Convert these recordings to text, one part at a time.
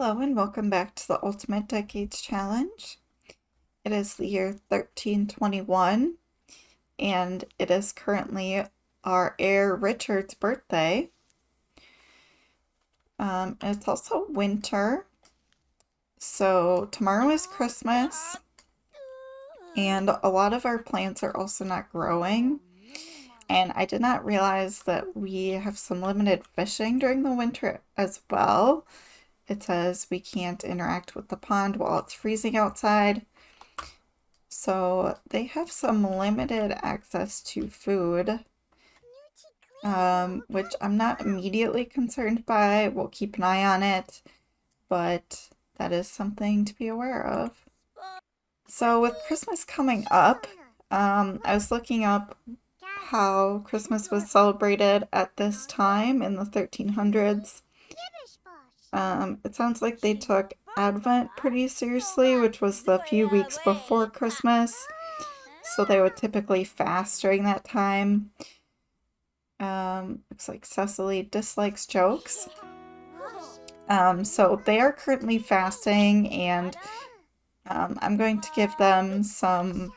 Hello and welcome back to the Ultimate Decades Challenge. It is the year 1321 and it is currently our heir Richard's birthday. It's also winter, so tomorrow is Christmas and a lot of our plants are also not growing. And I did not realize that we have some limited fishing during the winter as well. It says we can't interact with the pond while it's freezing outside. So they have some limited access to food, which I'm not immediately concerned by. We'll keep an eye on it, but that is something to be aware of. So with Christmas coming up, I was looking up how Christmas was celebrated at this time in the 1300s. It sounds like they took Advent pretty seriously, which was the few weeks before Christmas. So they would typically fast during that time. Looks like Cecily dislikes jokes. So they are currently fasting, and I'm going to give them some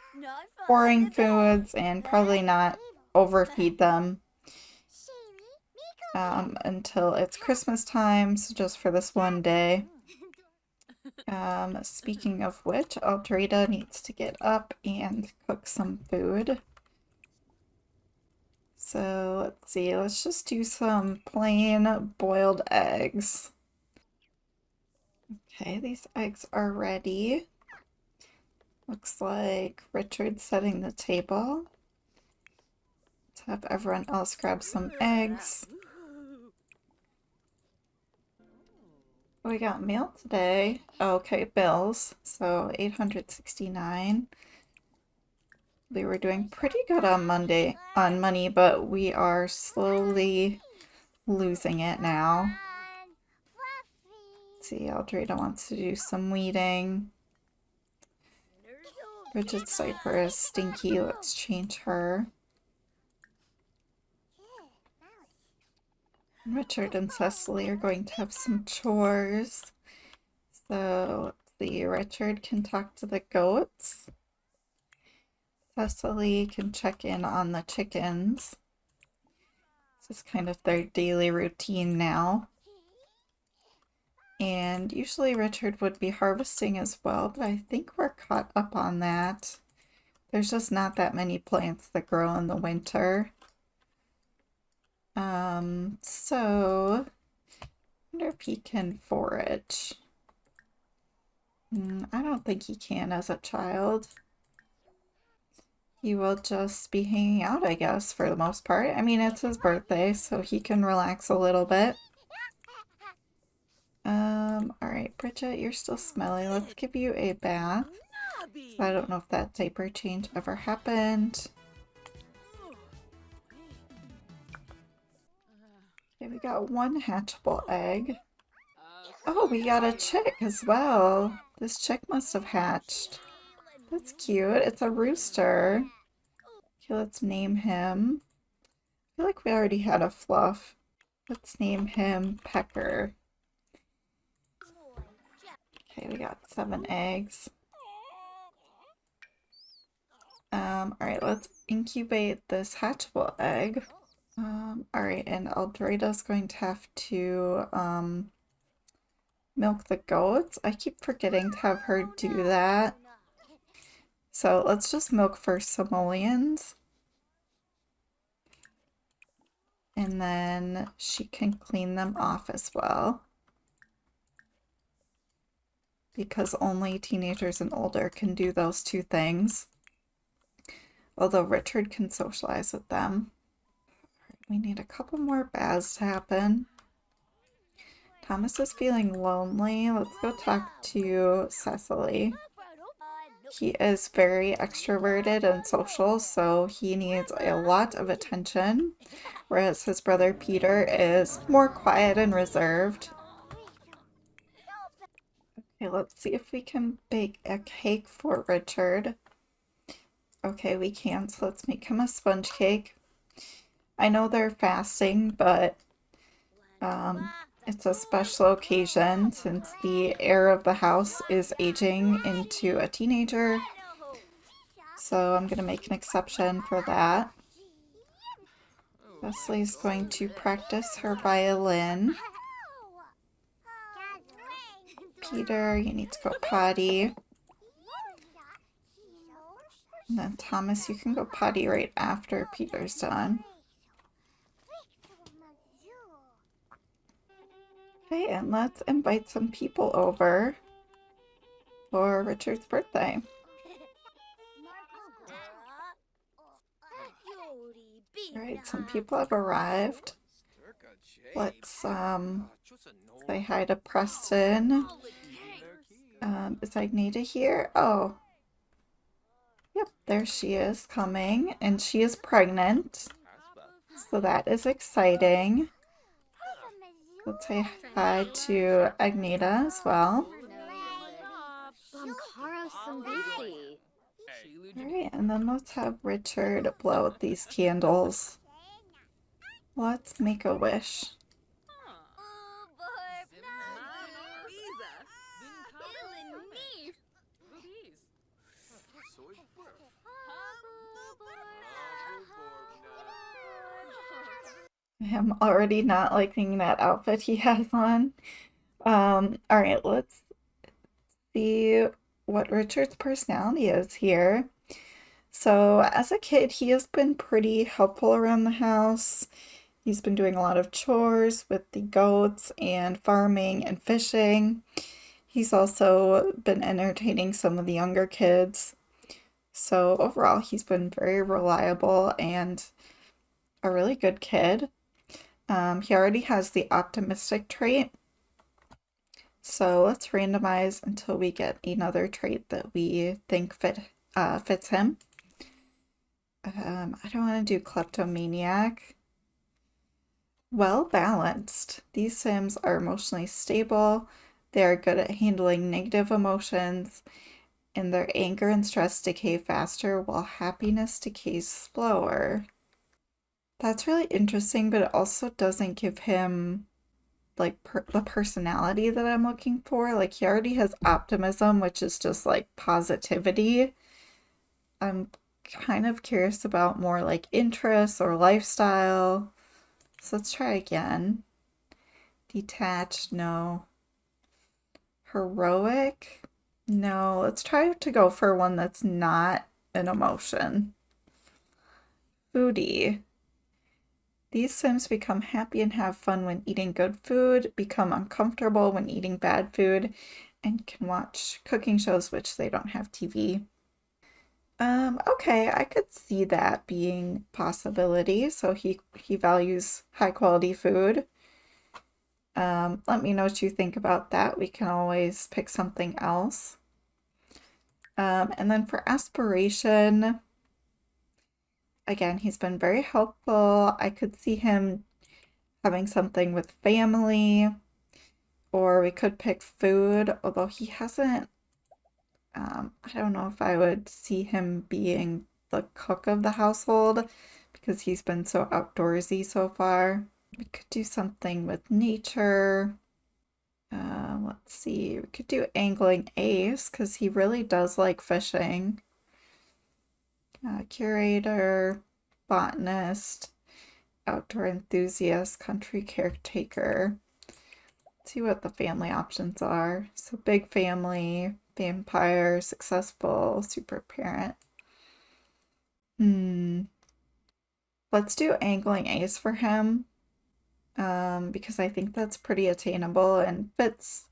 boring foods and probably not overfeed them until it's Christmas time, so just for this one day. Speaking of which, Aldreda needs to get up and cook some food. So let's see, let's just do some plain boiled eggs. Okay, these eggs are ready. Looks like Richard's setting the table. Let's have everyone else grab some eggs. We got mail today. Okay, bills. So 869. We were doing pretty good on money, but we are slowly losing it now. Let's see, Aldreda wants to do some weeding. Bridget's diaper is stinky. Let's change her. Richard and Cecily are going to have some chores. So let's see, Richard can talk to the goats. Cecily can check in on the chickens. This is kind of their daily routine now. And usually Richard would be harvesting as well, but I think we're caught up on that. There's just not that many plants that grow in the winter. So I wonder if he can forage. I don't think he can as a child. He will just be hanging out, I guess, for the most part. I mean, it's his birthday, so he can relax a little bit. Alright, Bridget, you're still smelly. Let's give you a bath. So I don't know if that diaper change ever happened. Okay, we got one hatchable egg. Oh, we got a chick as well. This chick must have hatched. That's cute. It's a rooster. Okay, let's name him. I feel like we already had a Fluff. Let's name him Pecker. Okay, we got 7 eggs. Alright, let's incubate this hatchable egg. Alright, and Aldreda's going to have to milk the goats. I keep forgetting to have her do that. So let's just milk for simoleons. And then she can clean them off as well. Because only teenagers and older can do those two things. Although Richard can socialize with them. We need a couple more baths to happen. Thomas is feeling lonely. Let's go talk to Cecily. He is very extroverted and social, so he needs a lot of attention, whereas his brother Peter is more quiet and reserved. Okay, let's see if we can bake a cake for Richard. Okay, we can, so let's make him a sponge cake. I know they're fasting, but It's a special occasion since the heir of the house is aging into a teenager. So I'm going to make an exception for that. Leslie's going to practice her violin. Peter, you need to go potty. And then Thomas, you can go potty right after Peter's done. Okay, and let's invite some people over for Richard's birthday. Alright, some people have arrived. Let's say hi to Preston. Is Agneta here? Oh. Yep, there she is coming, and she is pregnant. So that is exciting. Let's say hi to Agneta as well. Alright, and then let's have Richard blow out these candles. Let's make a wish. I'm already not liking that outfit he has on. Alright, let's see what Richard's personality is here. So, as a kid, he has been pretty helpful around the house. He's been doing a lot of chores with the goats and farming and fishing. He's also been entertaining some of the younger kids. So, overall, he's been very reliable and a really good kid. He already has the optimistic trait. So let's randomize until we get another trait that we think fits him. I don't want to do kleptomaniac. Well balanced. These Sims are emotionally stable. They are good at handling negative emotions, and their anger and stress decay faster while happiness decays slower. That's really interesting, but it also doesn't give him like the personality that I'm looking for. Like he already has optimism, which is just like positivity. I'm kind of curious about more like interests or lifestyle. So let's try again. Detached, no. Heroic, no. Let's try to go for one that's not an emotion. Foodie. These Sims become happy and have fun when eating good food, become uncomfortable when eating bad food, and can watch cooking shows which they don't have TV. Okay, I could see that being a possibility. So he values high quality food. Let me know what you think about that. We can always pick something else. And then for aspiration, again, he's been very helpful. I could see him having something with family, or we could pick food, although he hasn't, I don't know if I would see him being the cook of the household because he's been so outdoorsy so far. We could do something with nature. Let's see, we could do angling ace because he really does like fishing. Curator, botanist, outdoor enthusiast, country caretaker. Let's see what the family options are. So big family, vampire, successful, super parent. Let's do angling ace for him. Because I think that's pretty attainable and fits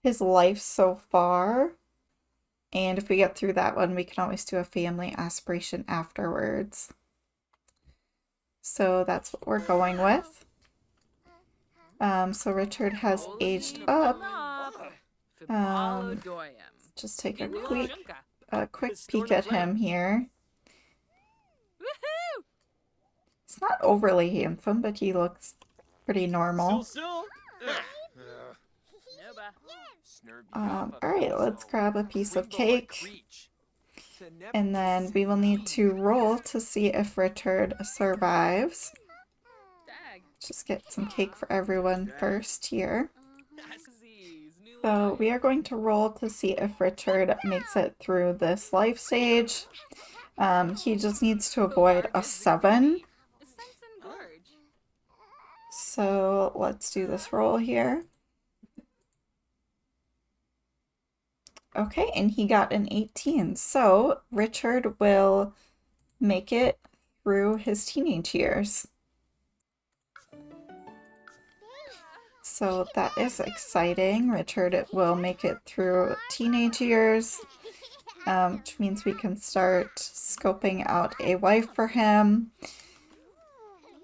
his life so far. And if we get through that one, we can always do a family aspiration afterwards. So that's what we're going with. So Richard has aged up. Just take a quick peek at him here. He's not overly handsome, but he looks pretty normal. Alright, let's grab a piece of cake. And then we will need to roll to see if Richard survives. Just get some cake for everyone first here. So we are going to roll to see if Richard makes it through this life stage. He just needs to avoid a 7. So let's do this roll here. Okay, and he got an 18. So Richard will make it through his teenage years. So that is exciting. Richard will make it through teenage years, which means we can start scoping out a wife for him.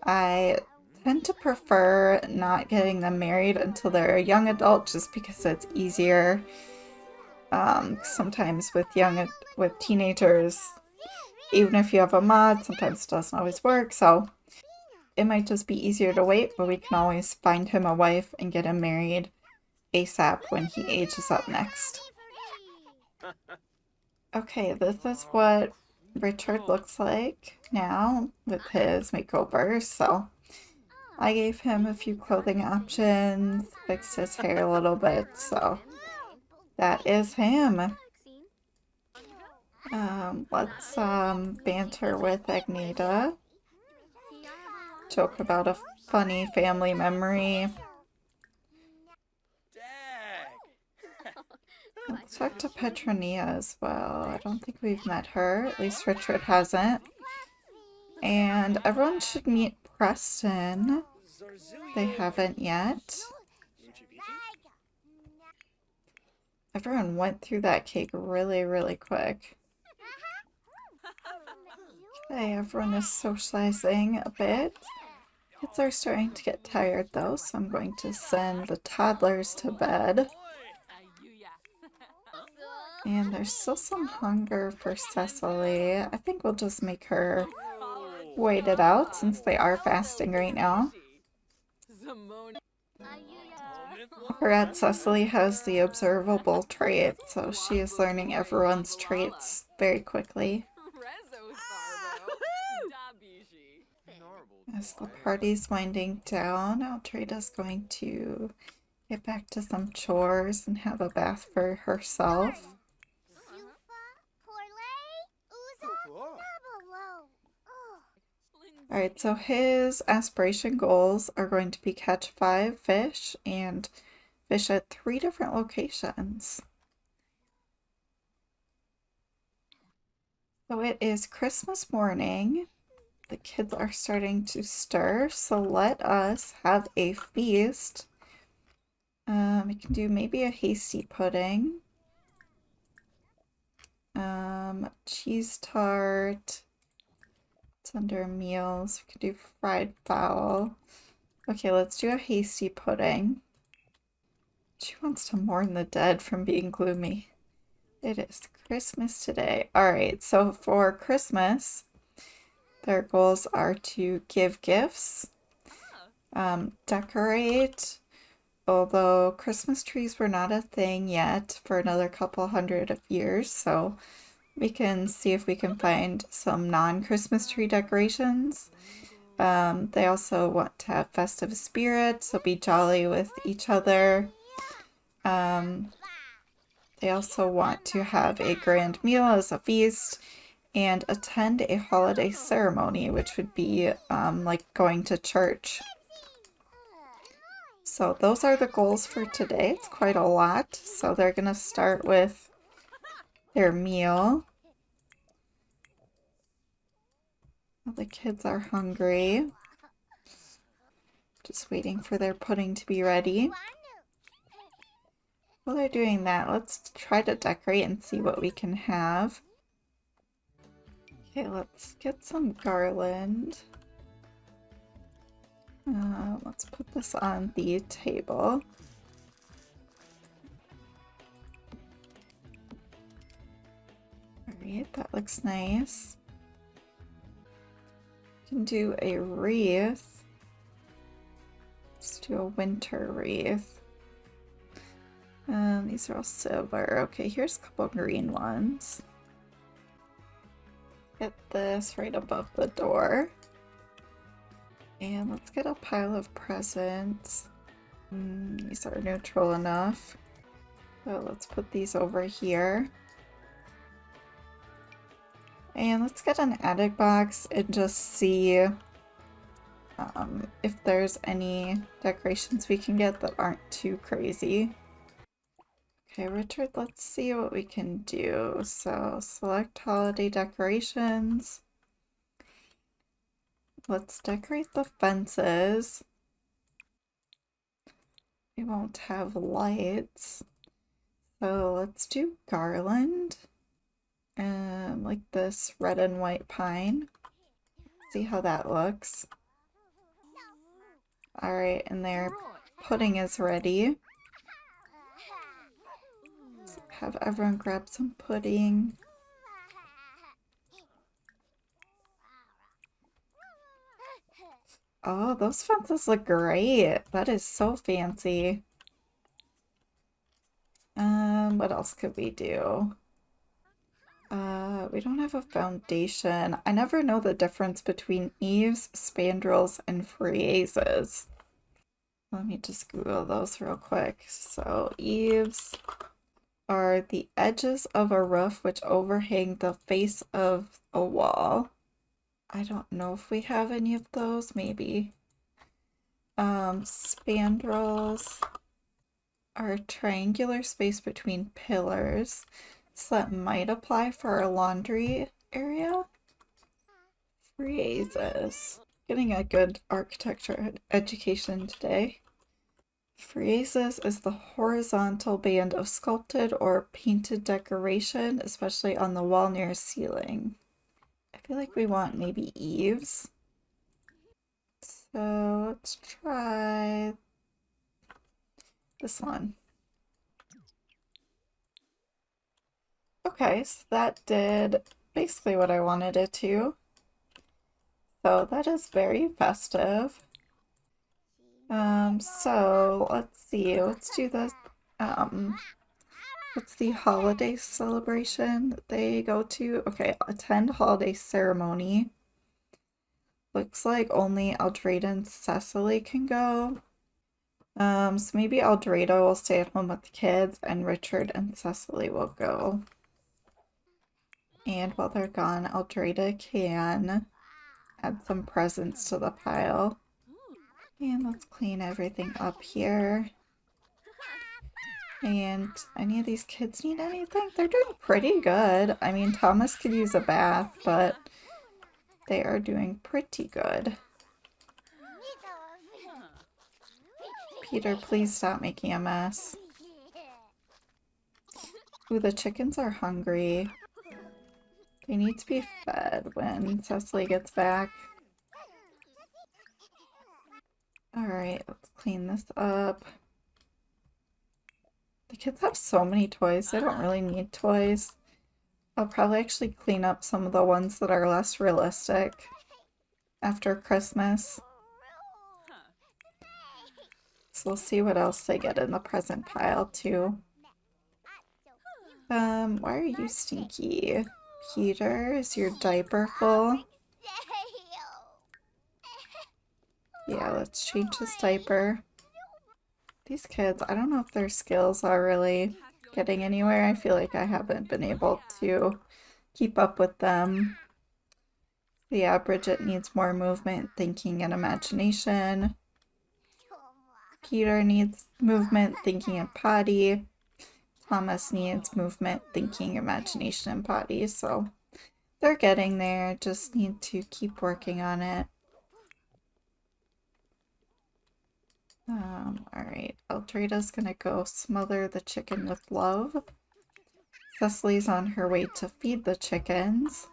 I tend to prefer not getting them married until they're a young adult just because it's easier. Sometimes with teenagers, even if you have a mod, sometimes it doesn't always work, so it might just be easier to wait, but we can always find him a wife and get him married ASAP when he ages up next. Okay, this is what Richard looks like now with his makeover, so I gave him a few clothing options, fixed his hair a little bit, so that is him. Let's banter with Agneta. Joke about a funny family memory. Let's talk to Petronia as well. I don't think we've met her. At least Richard hasn't. And everyone should meet Preston. They haven't yet. Everyone went through that cake really, really quick. Okay, everyone is socializing a bit. Kids are starting to get tired though, so I'm going to send the toddlers to bed. And there's still some hunger for Cecily. I think we'll just make her wait it out since they are fasting right now. I forgot Cecily has the observable trait, so she is learning everyone's traits very quickly. As the party's winding down, Altrada's going to get back to some chores and have a bath for herself. Alright, so his aspiration goals are going to be catch 5 fish and fish at 3 different locations. So it is Christmas morning. The kids are starting to stir, so let us have a feast. We can do maybe a hasty pudding. Cheese tart. It's under meals. We could do fried fowl. Okay, let's do a hasty pudding. She wants to mourn the dead from being gloomy. It is Christmas today. Alright, so for Christmas, their goals are to give gifts, decorate, although Christmas trees were not a thing yet for another couple hundred of years, so we can see if we can find some non-Christmas tree decorations. They also want to have festive spirit, so be jolly with each other. They also want to have a grand meal as a feast and attend a holiday ceremony, which would be like going to church. So those are the goals for today. It's quite a lot. So they're going to start with their meal. The kids are hungry. Just waiting for their pudding to be ready. While they're doing that, let's try to decorate and see what we can have. Okay, let's get some garland. Let's put this on the table. Alright, that looks nice. We can do a wreath. Let's do a winter wreath. These are all silver. Okay, here's a couple green ones. Get this right above the door. And let's get a pile of presents. These are neutral enough. So let's put these over here. And let's get an attic box and just see if there's any decorations we can get that aren't too crazy. Okay, Richard, let's see what we can do. So select holiday decorations. Let's decorate the fences. We won't have lights. So let's do garland. Like this red and white pine. See how that looks. Alright, and their pudding is ready. Let's have everyone grab some pudding. Oh, those fences look great. That is so fancy. What else could we do? We don't have a foundation. I never know the difference between eaves, spandrels, and friezes. Let me just Google those real quick. So eaves are the edges of a roof which overhang the face of a wall. I don't know if we have any of those, maybe. Spandrels are a triangular space between pillars. So that might apply for our laundry area. Friezes. Getting a good architecture education today. Friezes is the horizontal band of sculpted or painted decoration, especially on the wall near a ceiling. I feel like we want maybe eaves. So let's try this one. Okay, so that did basically what I wanted it to. So that is very festive. So let's see, let's do this. What's the holiday celebration that they go to? Okay, attend holiday ceremony. Looks like only Aldrada and Cecily can go. So maybe Aldrada will stay at home with the kids and Richard and Cecily will go. And while they're gone, Aldrada can add some presents to the pile. And let's clean everything up here. And any of these kids need anything? They're doing pretty good. I mean, Thomas could use a bath, but they are doing pretty good. Peter, please stop making a mess. Ooh, the chickens are hungry. They need to be fed when Cecily gets back. Alright, let's clean this up. The kids have so many toys, they don't really need toys. I'll probably actually clean up some of the ones that are less realistic after Christmas. So we'll see what else they get in the present pile too. Why are you stinky? Peter, is your diaper full? Yeah, let's change his diaper. These kids, I don't know if their skills are really getting anywhere. I feel like I haven't been able to keep up with them. Yeah, Bridget needs more movement, thinking, and imagination. Peter needs movement, thinking, and potty. Thomas needs movement, thinking, imagination, and potty. So they're getting there, just need to keep working on it. Alright, Eldrada's gonna go smother the chicken with love. Cecily's on her way to feed the chickens.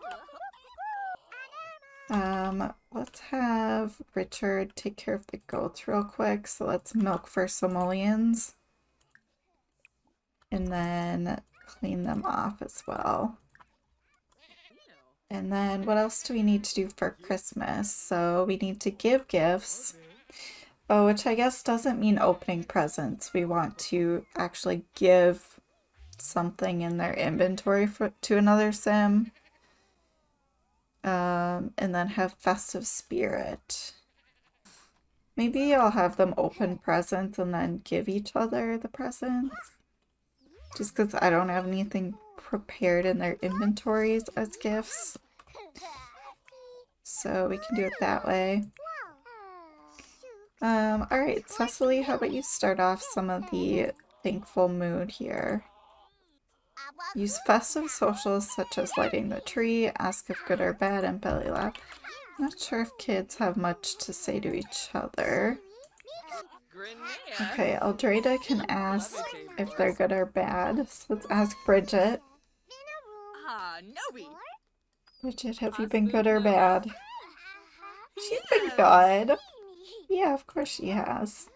Let's have Richard take care of the goats real quick. So let's milk for simoleons. And then clean them off as well. And then what else do we need to do for Christmas? So we need to give gifts. Oh, which I guess doesn't mean opening presents. We want to actually give something in their inventory to another sim. And then have festive spirit. Maybe I'll have them open presents and then give each other the presents. Just because I don't have anything prepared in their inventories as gifts. So we can do it that way. Alright, Cecily, how about you start off some of the thankful mood here? Use festive socials such as lighting the tree, ask if good or bad, and belly laugh. Not sure if kids have much to say to each other. Okay, Aldreda can ask if they're good or bad. So let's ask Bridget. Bridget, have you been good or bad? She's been good. Yeah, of course she has.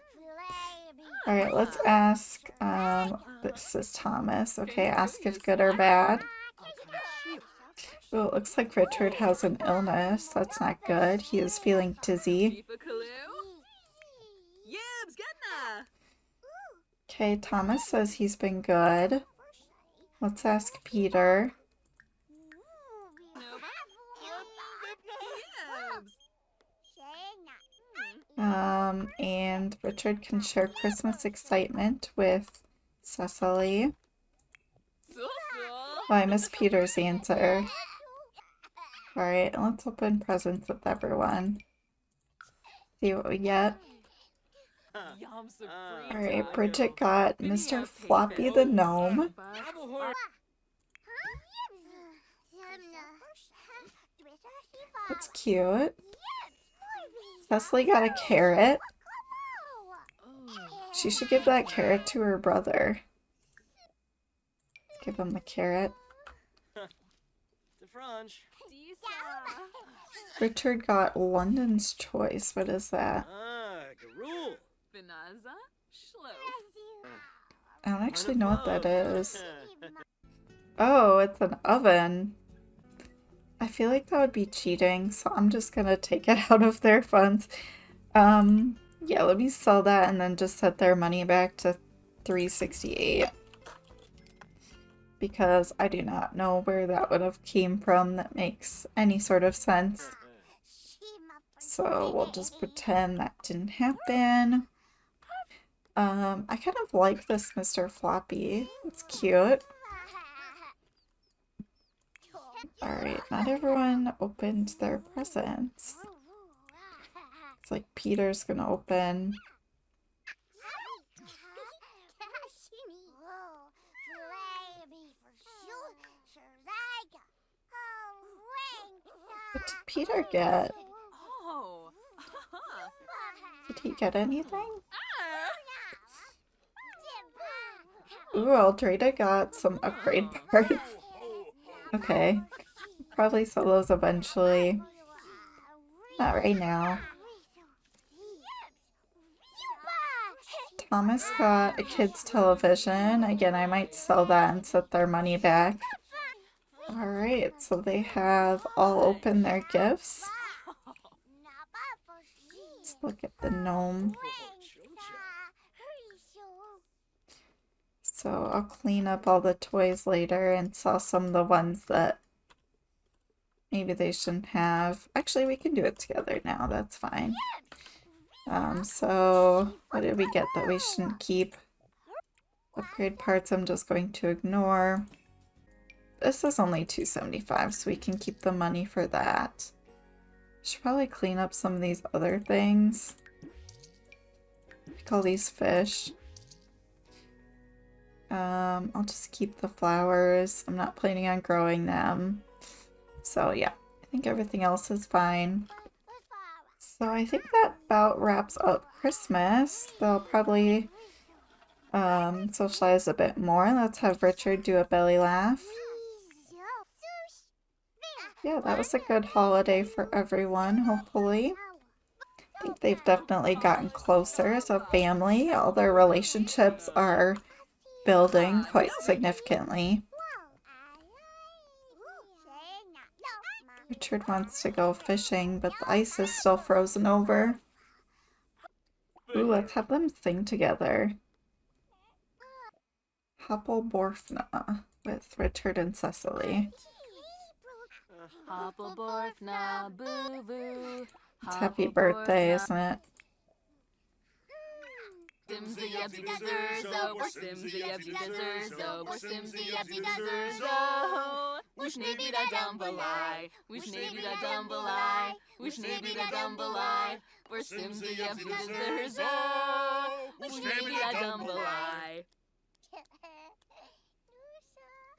Alright, let's ask, this is Thomas. Okay, ask if good or bad. Oh, it looks like Richard has an illness. That's not good. He is feeling dizzy. Okay, Thomas says he's been good. Let's ask Peter. And Richard can share Christmas excitement with Cecily. Oh, I missed Peter's answer. Alright, let's open presents with everyone. See what we get. Alright, Bridget got Mr. Floppy the Gnome. That's cute. Cecily got a carrot. She should give that carrot to her brother. Let's give him the carrot. Richard got London's Choice. What is that? I don't actually know what that is. Oh, it's an oven. I feel like that would be cheating, so I'm just gonna take it out of their funds. Yeah, let me sell that and then just set their money back to $368. Because I do not know where that would have came from that makes any sort of sense. So we'll just pretend that didn't happen. I kind of like this Mr. Floppy. It's cute. Alright, not everyone opened their presents. It's like Peter's gonna open. What did Peter get? Did he get anything? Ooh, Aldreda got some upgrade parts. Okay. Probably sell those eventually. Not right now. Thomas got a kid's television. Again, I might sell that and set their money back. Alright, so they have all opened their gifts. Let's look at the gnome. So I'll clean up all the toys later and sell some of the ones that maybe they shouldn't have. Actually, we can do it together now. That's fine. So what did we get that we shouldn't keep? Upgrade parts I'm just going to ignore. This is only $275, so we can keep the money for that. Should probably clean up some of these other things. Like all these fish. I'll just keep the flowers. I'm not planning on growing them. So yeah, I think everything else is fine. So I think that about wraps up Christmas. They'll probably socialize a bit more. Let's have Richard do a belly laugh. Yeah, that was a good holiday for everyone, hopefully. I think they've definitely gotten closer as a family. All their relationships are building quite significantly. Richard wants to go fishing, but the ice is still frozen over. Ooh, let's have them sing together. Hoppleborfna with Richard and Cecily. It's happy birthday, isn't it?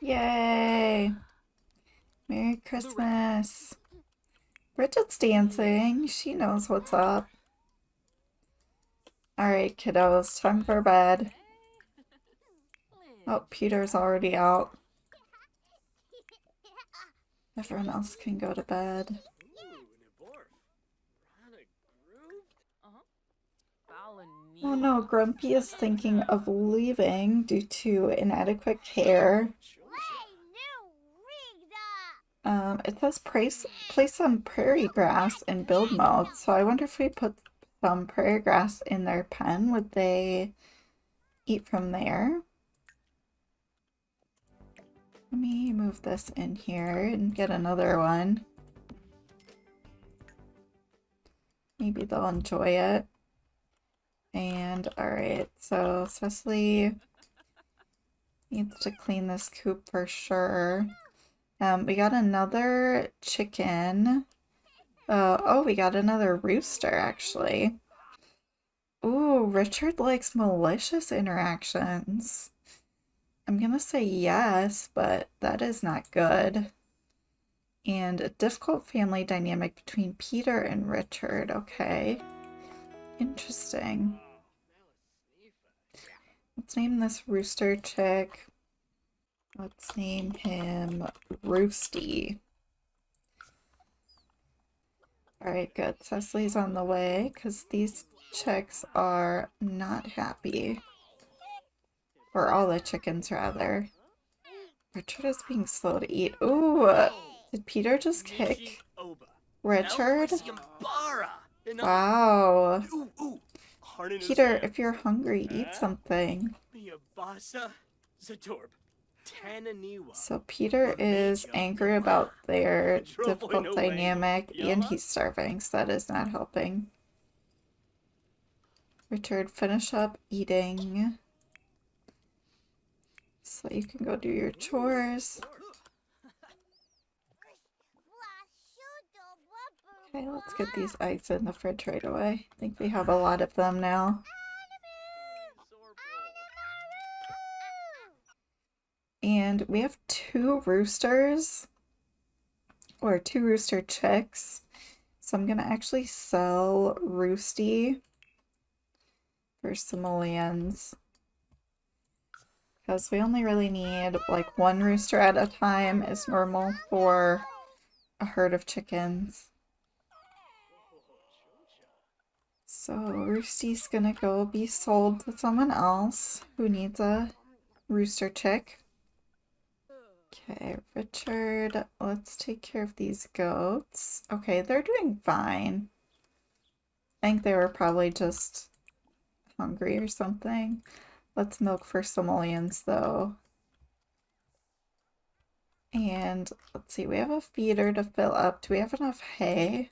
Yay! Merry Christmas! Bridget's dancing. She knows what's up. Alright, kiddos, time for bed. Oh, Peter's already out. Everyone else can go to bed. Oh no, Grumpy is thinking of leaving due to inadequate care. It says place some prairie grass in build mode, so I wonder if we put some prairie grass in their pen, would they eat from there? Let me move this in here and get another one. Maybe they'll enjoy it. And alright, so Cecily needs to clean this coop for sure. We got another chicken. Oh, we got another rooster, actually. Ooh, Richard likes malicious interactions. I'm gonna say yes, but that is not good. And a difficult family dynamic between Peter and Richard. Okay. Interesting. Let's name this rooster chick. Let's name him Roosty. Alright, good. Cecily's on the way because these chicks are not happy. Or all the chickens, rather. Richard is being slow to eat. Ooh! Did Peter just kick Richard? Wow. Peter, if you're hungry, eat something. So Peter is angry about their difficult dynamic, and he's starving, so that is not helping. Richard, finish up eating so you can go do your chores. Okay, let's get these eggs in the fridge right away. I think we have a lot of them now. And we have two roosters, or two rooster chicks. So I'm gonna actually sell Roosty for simoleons. Because we only really need like one rooster at a time is normal for a herd of chickens. So Roosty's gonna go be sold to someone else who needs a rooster chick. Okay, Richard, let's take care of these goats. Okay, they're doing fine. I think they were probably just hungry or something. Let's milk for simoleons though. And let's see, we have a feeder to fill up. Do we have enough hay?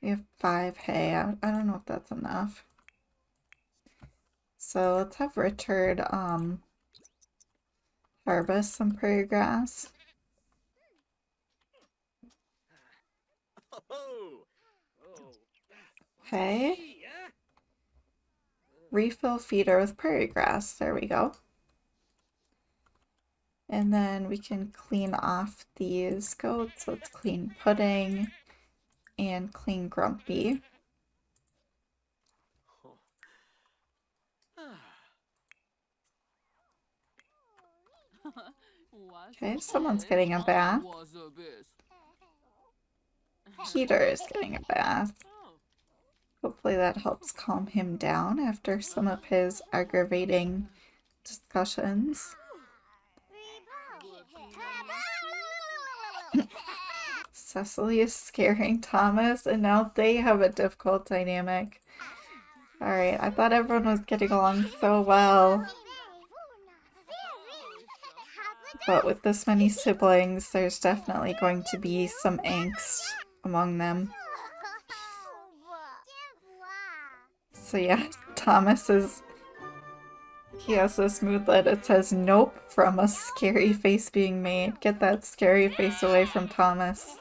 We have 5 hay. I don't know if that's enough. So let's have Richard harvest some prairie grass. Okay. Refill feeder with prairie grass. There we go. And then we can clean off these goats. Let's clean Pudding and clean Grumpy. Okay, someone's getting a bath. Peter is getting a bath. Hopefully that helps calm him down after some of his aggravating discussions. Cecily is scaring Thomas, and now they have a difficult dynamic. Alright, I thought everyone was getting along so well. But with this many siblings, there's definitely going to be some angst among them. So yeah, He has this moodlet. It says, "Nope," from a scary face being made. Get that scary face away from Thomas.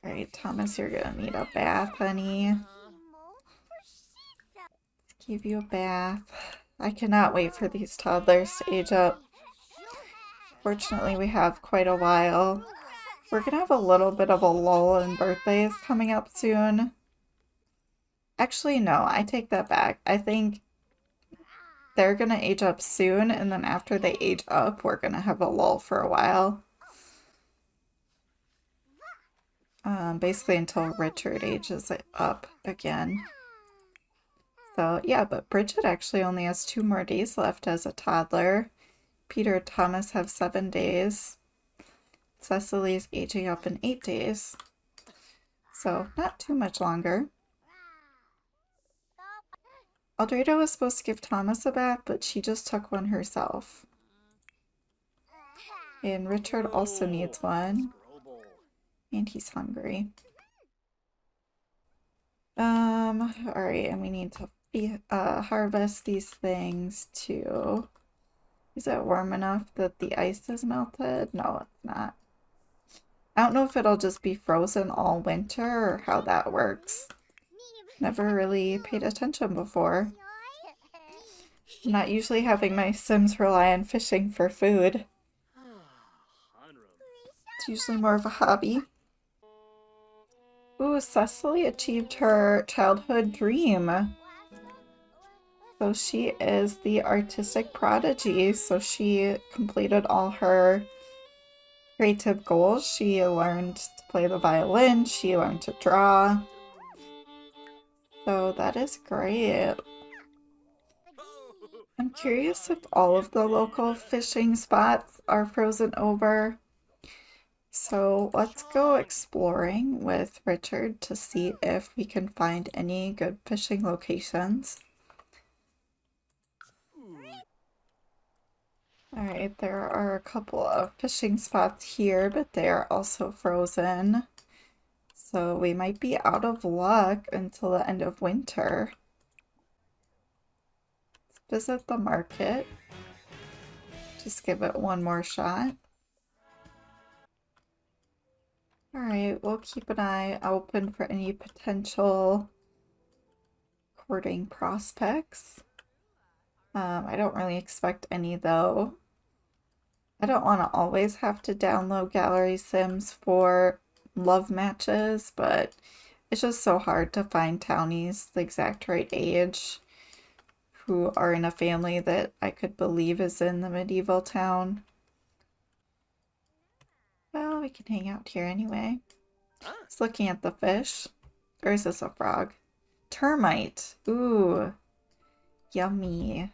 Alright, Thomas, you're gonna need a bath, honey. Let's give you a bath. I cannot wait for these toddlers to age up. Fortunately, we have quite a while. We're gonna have a little bit of a lull in birthdays coming up soon. Actually, no, I take that back. I think they're gonna age up soon, and then after they age up, we're gonna have a lull for a while. Basically until Richard ages up again. So yeah, but Bridget actually only has 2 more days left as a toddler. Peter and Thomas have 7 days. Cecily's aging up in 8 days. So not too much longer. Aldrada was supposed to give Thomas a bath, but she just took one herself. And Richard also needs one. And he's hungry. Alright, and we need to harvest these things too. Is it warm enough that the ice is melted? No, it's not. I don't know if it'll just be frozen all winter or how that works. Never really paid attention before. I'm not usually having my Sims rely on fishing for food. It's usually more of a hobby. Ooh, Cecily achieved her childhood dream. So she is the artistic prodigy. So she completed all her creative goals. She learned to play the violin. She learned to draw. So that is great. I'm curious if all of the local fishing spots are frozen over. So let's go exploring with Richard to see if we can find any good fishing locations. Alright, there are a couple of fishing spots here, but they are also frozen. So we might be out of luck until the end of winter. Let's visit the market. Just give it one more shot. Alright, we'll keep an eye open for any potential courting prospects. I don't really expect any though. I don't want to always have to download gallery sims for love matches, but it's just so hard to find townies the exact right age who are in a family that I could believe is in the medieval town. Well, we can hang out here anyway. Just looking at the fish. Or is this a frog? Termite. Ooh. Yummy.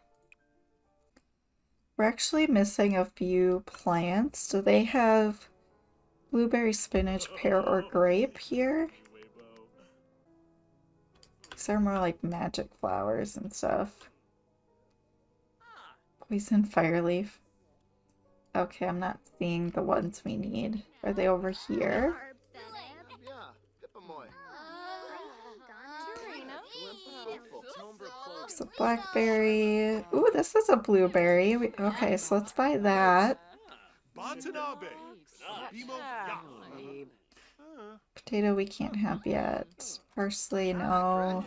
We're actually missing a few plants. Do they have blueberry, spinach, pear, or grape here? These are more like magic flowers and stuff. Poison fireleaf. Okay, I'm not seeing the ones we need. Are they over here? There's a blackberry. Ooh, this is a blueberry. Okay, so let's buy that. Potato we can't have yet. Parsley, no.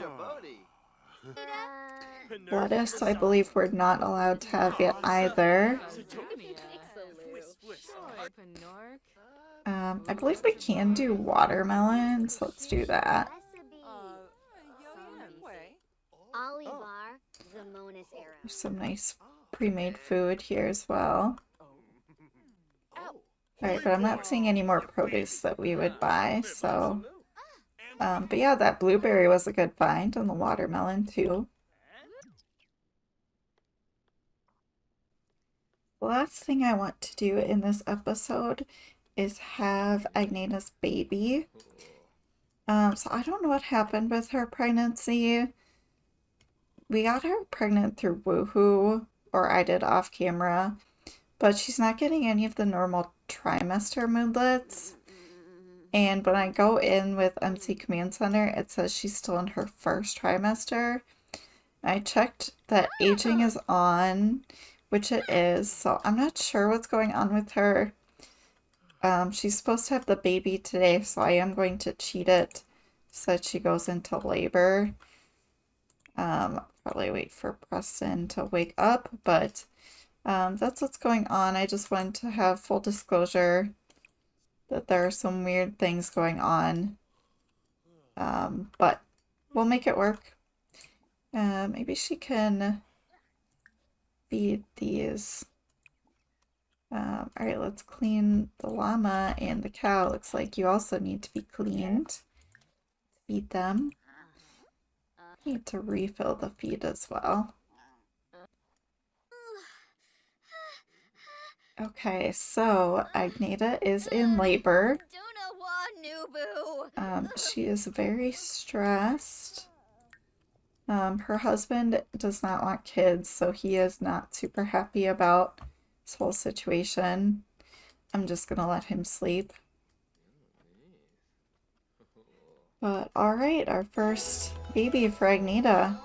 Lettuce, I believe we're not allowed to have yet either. I believe we can do watermelon, so let's do that. There's some nice pre-made food here as well. Alright, but I'm not seeing any more produce that we would buy, so... but yeah, that blueberry was a good find, and the watermelon too. The last thing I want to do in this episode is have Agneta's baby. So I don't know what happened with her pregnancy. We got her pregnant through Woohoo, or I did off camera, but she's not getting any of the normal trimester moodlets. And when I go in with MC Command Center, it says she's still in her first trimester. I checked that aging is on, which it is, so I'm not sure what's going on with her. She's supposed to have the baby today, so I am going to cheat it so that she goes into labor. Probably wait for Preston to wake up, but that's what's going on. I just wanted to have full disclosure that there are some weird things going on. But we'll make it work. Maybe she can feed these. Alright, let's clean the llama and the cow. Looks like you also need to be cleaned. Feed them. Need to refill the feed as well. Okay, so Agneta is in labor. She is very stressed. Her husband does not want kids, so he is not super happy about this whole situation. I'm just gonna let him sleep. But alright, our first baby for Agneta.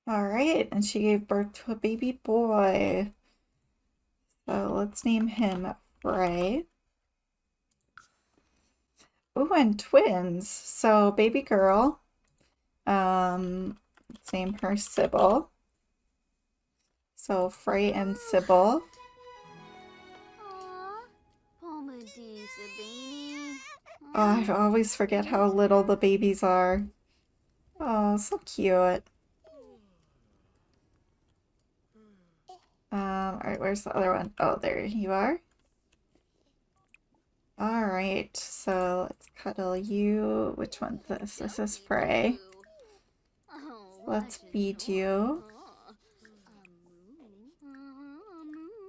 Alright, and she gave birth to a baby boy. So let's name him Frey. Ooh, and twins. So baby girl. Let's name her Sybil. So Frey and Sybil. Oh, I always forget how little the babies are. Oh, so cute. Alright, where's the other one? Oh, there you are. Alright, so let's cuddle you. Which one's this? This is Frey. Let's feed you.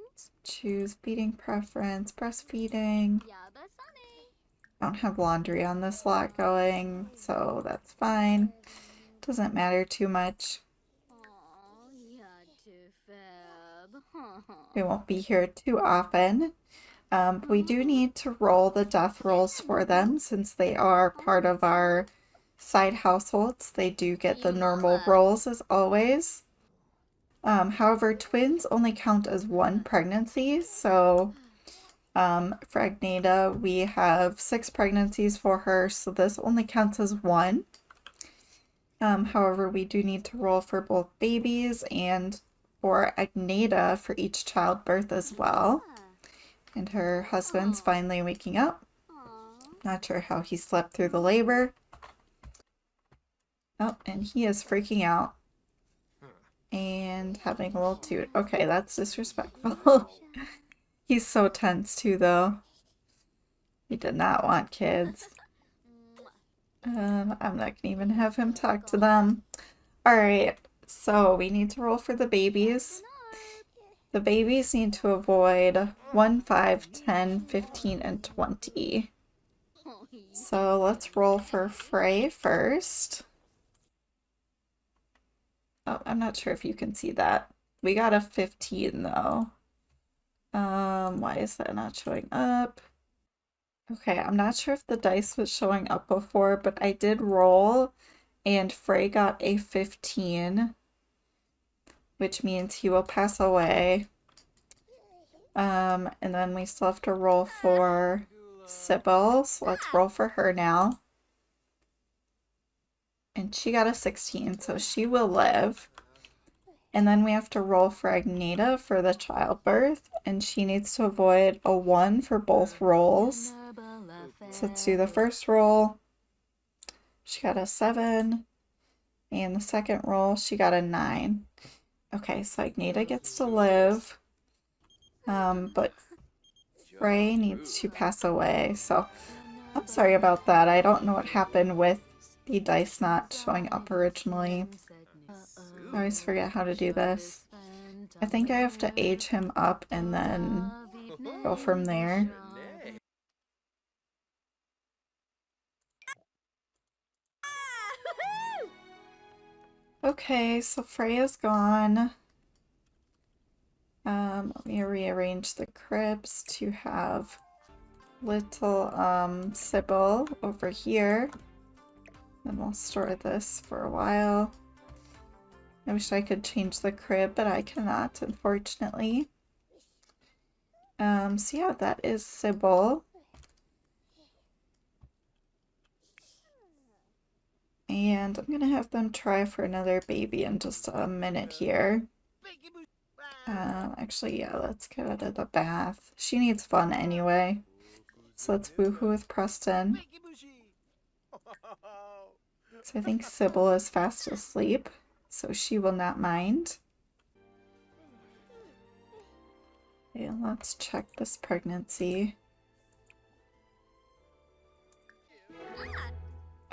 Let's choose feeding preference, breastfeeding. I don't have laundry on this lot going, so that's fine. Doesn't matter too much. We won't be here too often. But we do need to roll the death rolls for them since they are part of our side households. They do get the normal rolls as always. However, twins only count as one pregnancy, so for Agneta, we have 6 pregnancies for her, so this only counts as one. However, we do need to roll for both babies and for Agneta for each childbirth as well. And her husband's finally waking up. Not sure how he slept through the labor. Oh, and he is freaking out. And having a little toot. Okay, that's disrespectful. He's so tense too, though. He did not want kids. I'm not gonna even have him talk to them. Alright, so we need to roll for the babies. The babies need to avoid 1, 5, 10, 15, and 20. So let's roll for Frey first. Oh, I'm not sure if you can see that. We got a 15 though. Why is that not showing up? Okay, I'm not sure if the dice was showing up before, but I did roll and Frey got a 15, which means he will pass away. And then we still have to roll for Sybil, so let's roll for her now. And she got a 16, so she will live. And then we have to roll for Agneta for the childbirth, and she needs to avoid a 1 for both rolls. So let's do the first roll. She got a 7. And the second roll, she got a 9. Okay, so Agneta gets to live. But Frey needs to pass away, so I'm sorry about that. I don't know what happened with the dice not showing up originally. I always forget how to do this. I think I have to age him up and then go from there. Okay, so Freya's gone. Let me rearrange the cribs to have little Sybil over here. And we'll store this for a while. I wish I could change the crib, but I cannot, unfortunately. So yeah, that is Sybil. And I'm gonna have them try for another baby in just a minute here. Actually, yeah, let's get out of the bath. She needs fun anyway. So let's woohoo with Preston. So I think Sybil is fast asleep, so she will not mind. Okay, let's check this pregnancy.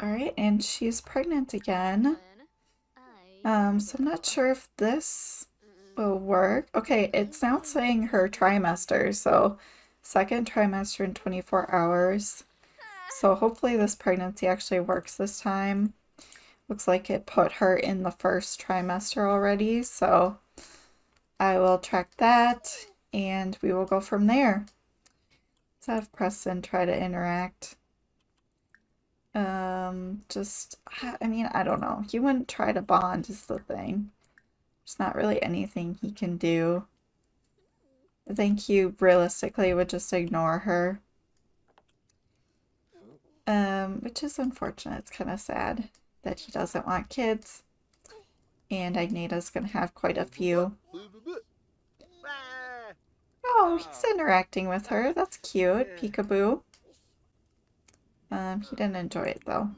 Alright, and she's pregnant again. So I'm not sure if this will work. Okay, it's now saying her trimester, so second trimester in 24 hours. So hopefully this pregnancy actually works this time. Looks like it put her in the first trimester already, so I will track that and we will go from there. Let's have Preston try to interact. I mean, I don't know. He wouldn't try to bond is the thing. There's not really anything he can do. I think he realistically would just ignore her. Which is unfortunate. It's kind of sad that he doesn't want kids. And Agneta's gonna have quite a few. Oh, he's interacting with her. That's cute. Peekaboo. He didn't enjoy it though.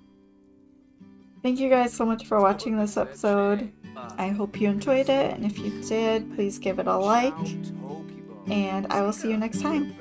Thank you guys so much for watching this episode. I hope you enjoyed it, and if you did, please give it a like. And I will see you next time.